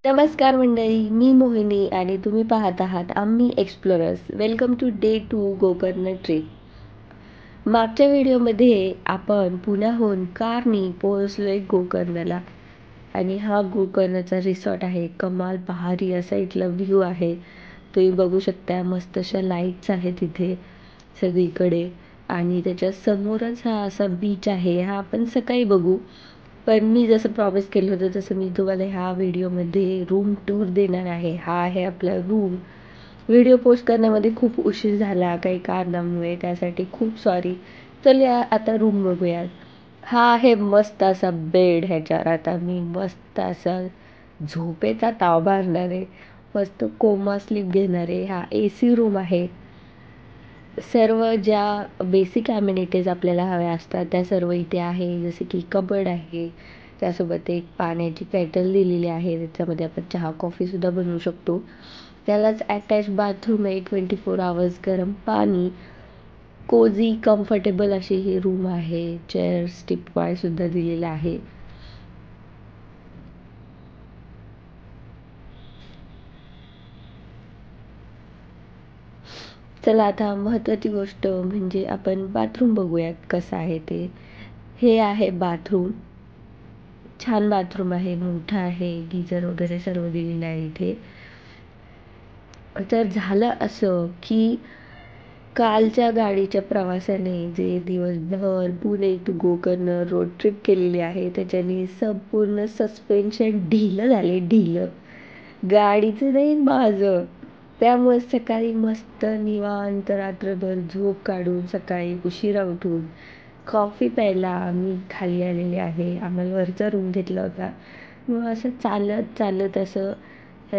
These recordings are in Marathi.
नमस्कार मंडळी, मी मोहिनी आणि तुम्ही पाहत आहात आम्ही explorers. Welcome to day 2 Gokarna trip. मागच्या व्हिडिओमध्ये आपण पुण्याहून कारनी पोहोचलोय गोकर्णला आणि हा गोकर्णचा रिसॉर्ट आहे. कमाल पहारी असा इथला व्ह्यू आहे. तुम्ही बघू शकता, मस्त अशा लाईट्स आहेत इथे सगळीकडे आणि त्याच्या समोरच हा असा बीच आहे. हा आपण सकाळी बघू, पण मी जसं प्रॉमिस केलं होतं तसं मी तुम्हाला ह्या व्हिडिओमध्ये रूम टूर देणार आहे. हा आहे आपला रूम. व्हिडिओ पोस्ट करण्यामध्ये खूप उशीर झाला काही कारणामुळे, त्यासाठी खूप सॉरी. चला आता रूम बघूयात. हा आहे मस्त असा बेड. ह्याच्यावर आता मी मस्त असा झोपेचा ताव मारणार आहे, मस्त कोमा स्लीप घेणार आहे. हा AC रूम आहे. सर्व ज्या बेसिक ॲम्युनिटीज आपल्याला हव्या असतात त्या सर्व इथे आहे. जसे की कबड आहे, त्यासोबत एक पाण्याची केटल दिलेली आहे, त्याच्यामध्ये आपण चहा कॉफीसुद्धा बनवू शकतो. त्यालाच अटॅच बाथरूम आहे, 24 आवर्स गरम पाणी. कोझी कम्फर्टेबल अशी ही रूम आहे. चेअर्स, टिपवायसुद्धा दिलेला आहे. चला आता महत्त्वाची गोष्ट म्हणजे आपण बाथरूम बघूयात कसं आहे ते. हे आहे बाथरूम. छान बाथरूम आहे, मोठा आहे, गीझर वगैरे सर्व दिलेलं आहे इथे. तर झालं असं की कालच्या गाडीच्या प्रवासाने जे दिवसभर Pune to Gokarna road trip केलेली आहे त्याच्याने संपूर्ण सस्पेन्शन ढिलं झाले, ढिलं. गाडीचं नाही, माझं. त्यामुळे सकाळी मस्त निवांत रात्रभर झोप काढून सकाळी उशिरा उठून कॉफी प्यायला आम्ही खाली आलेले आहे. आम्हाला वरचा रूम घेतला होता. मग असं चालत चालत असं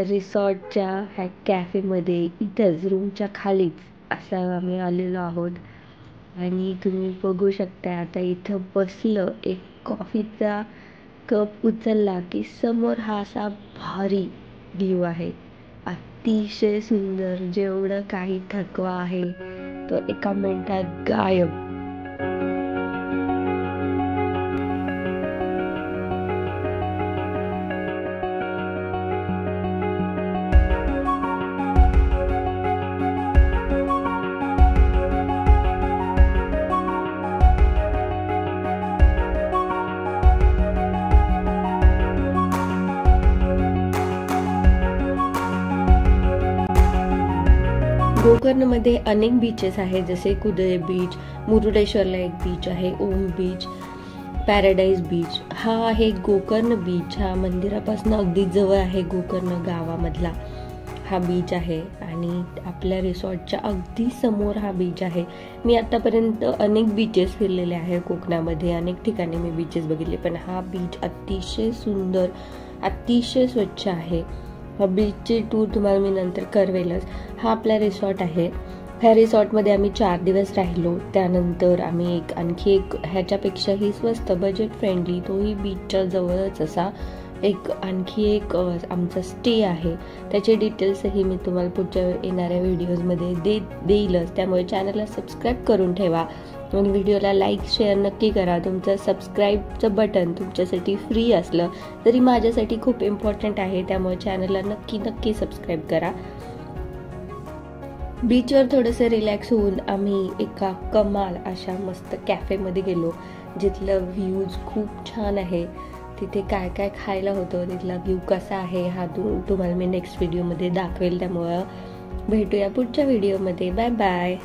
रिसॉर्टच्या ह्या कॅफेमध्ये इथंच रूमच्या खालीच असं आम्ही आलेलो आहोत. आणि तुम्ही बघू शकता आता इथं बसलं, एक कॉफीचा कप उचलला की समोर हा असा भारी व्ह्यू आहे. अतिशय सुंदर. जेवढं काही थकवा आहे तो एका मिनिटात गायब. गोकर्णमध्ये अनेक बीचेस आहेत, जसे कुदळे बीच, मुरुडेश्वरला एक बीच आहे, ओम बीच, पॅराडाईज बीच. हा आहे गोकर्ण बीच. हा मंदिरापासून अगदी जवळ आहे. गोकर्ण गावामधला हा बीच आहे आणि आपल्या रिसॉर्टच्या अगदी समोर हा बीच आहे. मी आतापर्यंत अनेक बीचेस फिरलेले आहे कोकणामध्ये, अनेक ठिकाणी मी बीचेस बघितले, पण हा बीच अतिशय सुंदर, अतिशय स्वच्छ आहे. हा बीचची टूर तुम्हाला मी नंतर करवेलच. हा आपला रिसॉर्ट आहे. ह्या रिसॉर्टमध्ये आम्ही 4 दिवस राहिलो. त्यानंतर आम्ही आणखी एक ह्याच्यापेक्षाही स्वस्त, बजेट फ्रेंडली, तोही बीचच्या जवळच असा आणखी एक आमचा स्टे आहे. त्याचे डिटेल्सही मी तुम्हाला पुढच्या येणाऱ्या व्हिडिओजमध्ये देईलच. त्यामुळे चॅनलला सबस्क्राईब करून ठेवा आणि व्हिडिओला लाईक शेअर नक्की करा. तुमचं सबस्क्राईबचं बटन तुमच्यासाठी फ्री असलं तरी माझ्यासाठी खूप इम्पॉर्टंट आहे, त्यामुळे चॅनलला नक्की सबस्क्राईब करा. बीचवर थोडंसं रिलॅक्स होऊन आम्ही एका कमाल अशा मस्त कॅफेमध्ये गेलो, जिथलं व्ह्यूज खूप छान आहे. तिथे काय काय खायला होतं, तिथला व्ह्यू कसा आहे हा तुम्हाला मी नेक्स्ट व्हिडिओमध्ये दाखवेल. त्यामुळं भेटूया पुढच्या व्हिडिओमध्ये. Bye bye.